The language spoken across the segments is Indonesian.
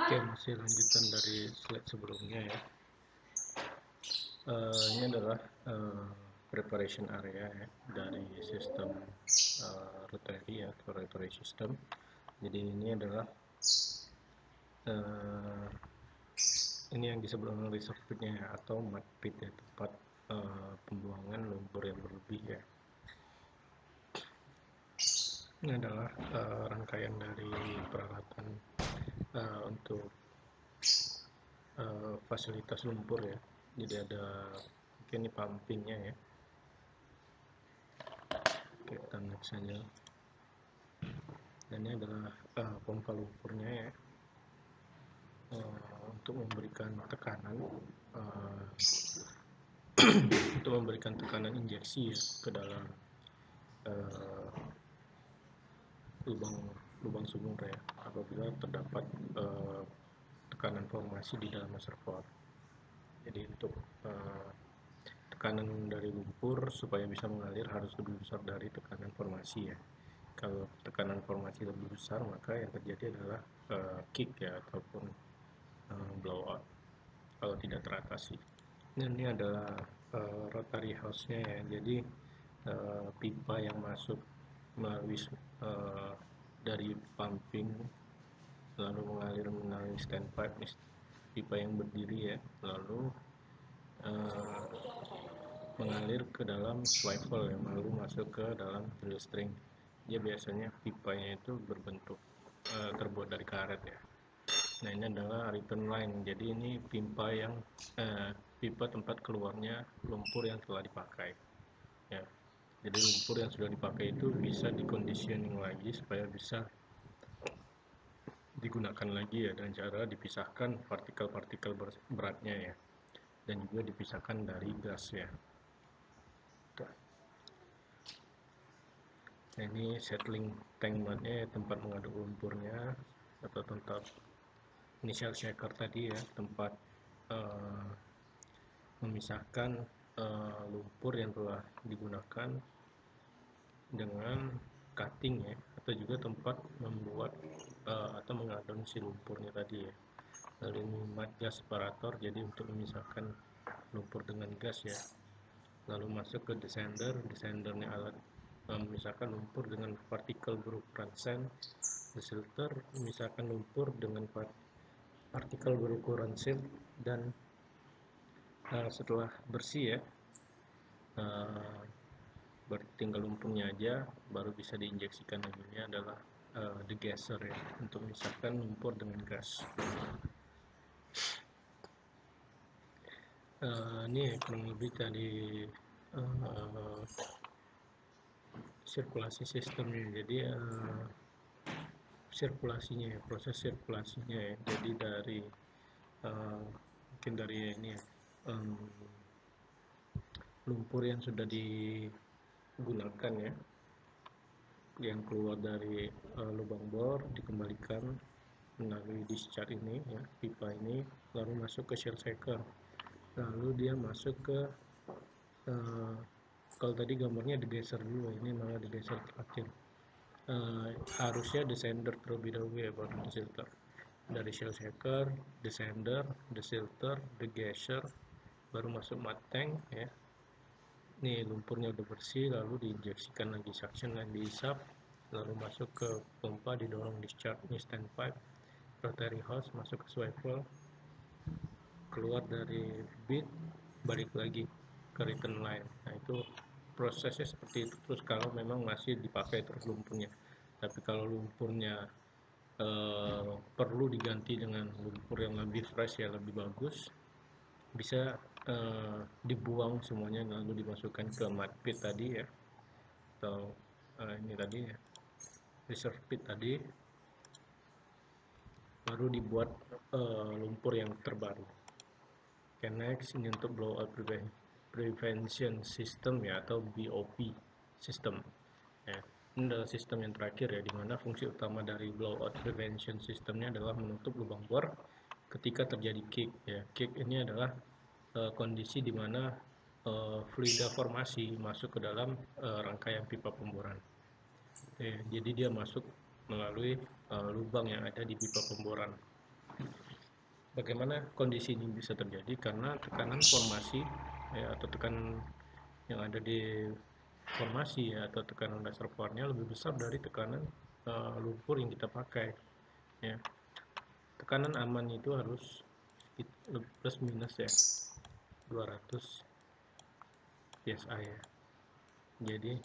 Oke, masih lanjutan dari slide sebelumnya ya. Ini adalah preparation area ya, dari sistem rotary ya, atau rotary system. Jadi ini adalah ini yang disebut dengan reserve pitnya ya, atau mud pit ya, tempat pembuangan lumpur yang berlebih ya. Ini adalah rangkaian dari peralatan untuk fasilitas lumpur ya. Jadi ada mungkin ini pumpingnya ya. Oke, kita next saja. Dan ini adalah pompa lumpurnya ya, untuk memberikan tekanan untuk memberikan tekanan injeksi ya, ke dalam lubang sumur ya, apabila terdapat tekanan formasi di dalam reservoir. Jadi untuk tekanan dari lumpur supaya bisa mengalir harus lebih besar dari tekanan formasi ya. Kalau tekanan formasi lebih besar, maka yang terjadi adalah kick ya, ataupun blowout kalau tidak teratasi. Dan ini adalah rotary hose-nya ya. Jadi pipa yang masuk melalui dari pumping lalu mengalir melalui standpipe, pipa yang berdiri ya, lalu mengalir ke dalam swivel ya, lalu masuk ke dalam drill string. Dia biasanya pipanya itu berbentuk terbuat dari karet ya. Nah, ini adalah return line. Jadi ini pipa tempat keluarnya lumpur yang telah dipakai ya. Jadi lumpur yang sudah dipakai itu bisa diconditioning lagi supaya bisa digunakan lagi ya, dengan cara dipisahkan partikel-partikel beratnya ya, dan juga dipisahkan dari gas ya. Nah, ini settling tank mudnya ya, tempat mengaduk lumpurnya, atau tempat initial shaker tadi ya, tempat memisahkan lumpur yang telah digunakan dengan cutting ya, atau juga tempat membuat atau mengadon si lumpurnya tadi ya. Lalu ini mud gas separator, jadi untuk memisahkan lumpur dengan gas ya. Lalu masuk ke descender, descendernya alat memisahkan lumpur dengan partikel berukuran sand. Desilter memisahkan lumpur dengan partikel berukuran silt. Dan setelah bersih ya, tinggal lumpurnya aja, baru bisa diinjeksikan lagi. Ini adalah degasser ya, untuk memisahkan lumpur dengan gas. Ini kurang lebih tadi sirkulasi sistem. Jadi sirkulasinya ya, proses sirkulasinya ya. Jadi dari mungkin dari ini ya, lumpur yang sudah digunakan ya, yang keluar dari lubang bor dikembalikan melalui discharge ini ya, pipa ini, lalu masuk ke shell shaker, lalu dia masuk ke kalau tadi gambarnya degasser dulu, ini malah degasser terakhir. Harusnya descender terlebih dahulu ya, baru desilter. Dari shell shaker, descender, desilter, degasser, baru masuk mud tank ya. Ini lumpurnya udah bersih, lalu diinjeksikan lagi, suction dan diisap, lalu masuk ke pompa, didorong discharge, ini standpipe, rotary hose masuk ke swivel, keluar dari bit, balik lagi ke return line. Nah, itu prosesnya seperti itu terus kalau memang masih dipakai terus lumpurnya. Tapi kalau lumpurnya perlu diganti dengan lumpur yang lebih fresh ya, lebih bagus, bisa dibuang semuanya lalu dimasukkan ke mud pit tadi ya, atau ini tadi ya, reserve pit tadi, baru dibuat lumpur yang terbaru. Okay, next ini untuk blowout prevention system ya, atau BOP system ya. Ini adalah sistem yang terakhir ya, dimana fungsi utama dari blowout prevention systemnya adalah menutup lubang bor ketika terjadi kick ya. Kick ini adalah kondisi dimana fluida formasi masuk ke dalam rangkaian pipa pemboran. Jadi dia masuk melalui lubang yang ada di pipa pemboran. Bagaimana kondisi ini bisa terjadi? Karena tekanan formasi ya, atau tekanan yang ada di formasi ya, atau tekanan reservoirnya lebih besar dari tekanan lumpur yang kita pakai ya. Tekanan aman itu harus plus minus ya 200 psi ya. Jadi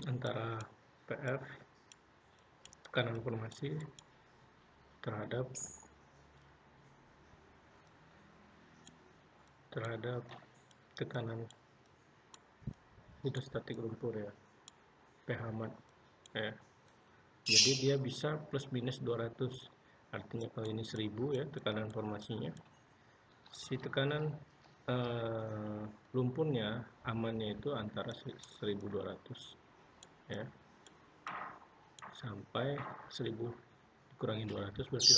antara PF tekanan formasi terhadap tekanan hidrostatik lumpur ya, pH mat ya. Jadi dia bisa plus minus 200. Artinya kalau ini 1000 ya tekanan formasinya, si tekanan lumpurnya amannya itu antara 1200 ya sampai 1000 dikurangi 200 berarti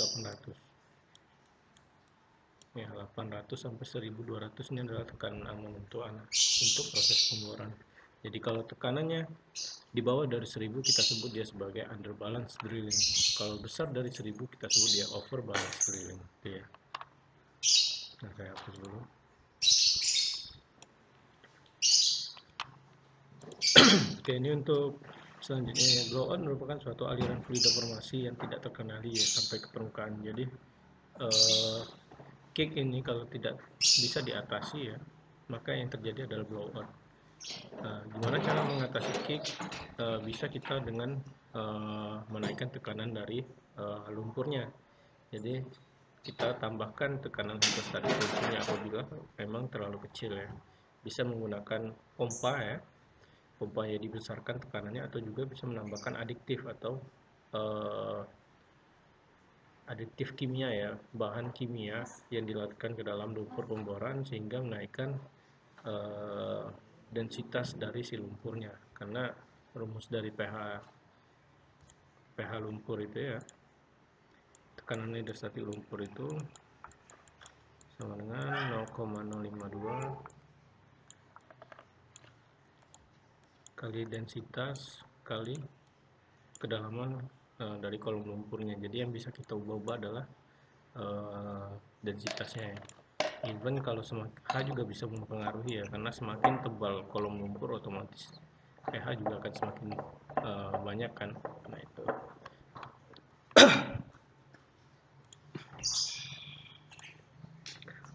800 ya. 800 sampai 1200 ini adalah tekanan aman untuk proses pemboran. Jadi kalau tekanannya di bawah dari 1000 kita sebut dia sebagai under balance drilling. Kalau besar dari 1000 kita sebut dia over balance drilling. Ya. Nah, saya hapus dulu. Oke, ini untuk selanjutnya. Blowout merupakan suatu aliran fluida formasi yang tidak terkendali ya, sampai ke permukaan. Jadi kick ini kalau tidak bisa diatasi ya, maka yang terjadi adalah blowout. Gimana cara mengatasi kick? Bisa kita dengan menaikkan tekanan dari lumpurnya. Jadi kita tambahkan tekanan hidrostatik lumpurnya apabila memang terlalu kecil ya. Bisa menggunakan pompa ya, pompa yang dibesarkan tekanannya, atau juga bisa menambahkan adiktif atau aditif kimia ya, bahan kimia yang dilarutkan ke dalam lumpur pemboran sehingga menaikkan densitas dari si lumpurnya. Karena rumus dari pH lumpur itu ya, tekanan hidrostatik lumpur itu sama dengan 0,052 kali densitas kali kedalaman dari kolom lumpurnya. Jadi yang bisa kita ubah adalah densitasnya ya. Even kalau semakin H juga bisa mempengaruhi ya, karena semakin tebal kolom lumpur otomatis pH juga akan semakin banyak kan. Nah itu.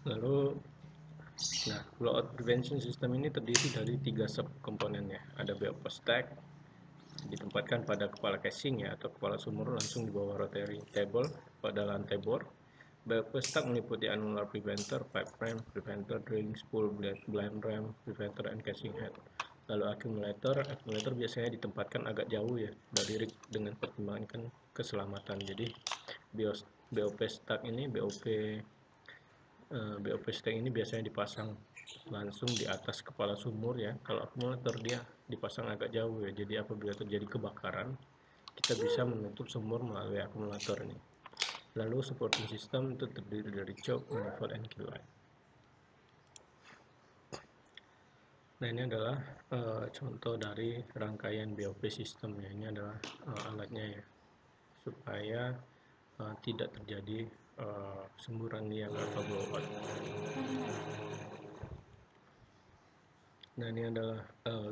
Lalu, nah, blowout prevention system ini terdiri dari 3 subkomponennya. Ada BOP stack, ditempatkan pada kepala casing ya, atau kepala sumur langsung di bawah rotary table pada lantai bor. BOP stack meliputi annular preventer, pipe ram, preventer, drilling spool, blind ram, preventer, and casing head. Lalu accumulator biasanya ditempatkan agak jauh ya dari rig dengan pertimbangan keselamatan. Jadi BOP stack ini, BOP stack ini biasanya dipasang langsung di atas kepala sumur ya. Kalau akumulator dia dipasang agak jauh ya. Jadi apabila terjadi kebakaran, kita bisa menutup sumur melalui akumulator ini. Lalu supporting system itu terdiri dari choke, manifold, and kill line. Nah, ini adalah contoh dari rangkaian BOP system ya. Ini adalah alatnya ya, supaya tidak terjadi semburan liang atau blowout. Nah, ini adalah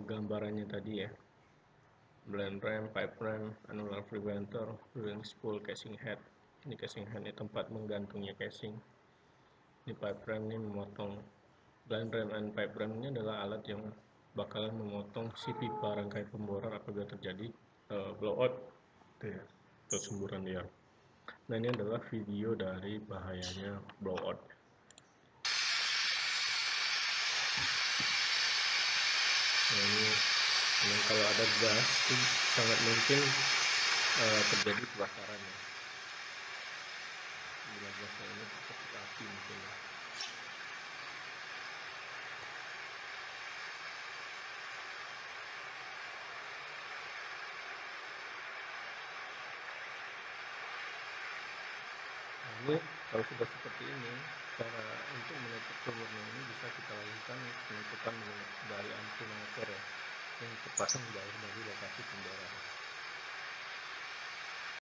gambarannya tadi ya. Blind ram, pipe ram, annular preventer, drilling spool, casing head. Ini casing head ini tempat menggantungnya casing. Ini pipe ram ini memotong. Blind ram and pipe ram ini adalah alat yang bakalan memotong si pipa rangkai pemboran apabila terjadi blowout ya, atau semburan liang. Nah, ini adalah video dari bahayanya blowout. Nah, ini kalau ada gas itu sangat mungkin terjadi kebakaran ya. Bila gasnya ini cepat api mungkin ya. Nah, ini kalau sudah seperti ini, cara untuk menutup sumurnya ini bisa kita lakukan penutupan dari antinator ya, yang terpasang jauh dari lokasi pemboran.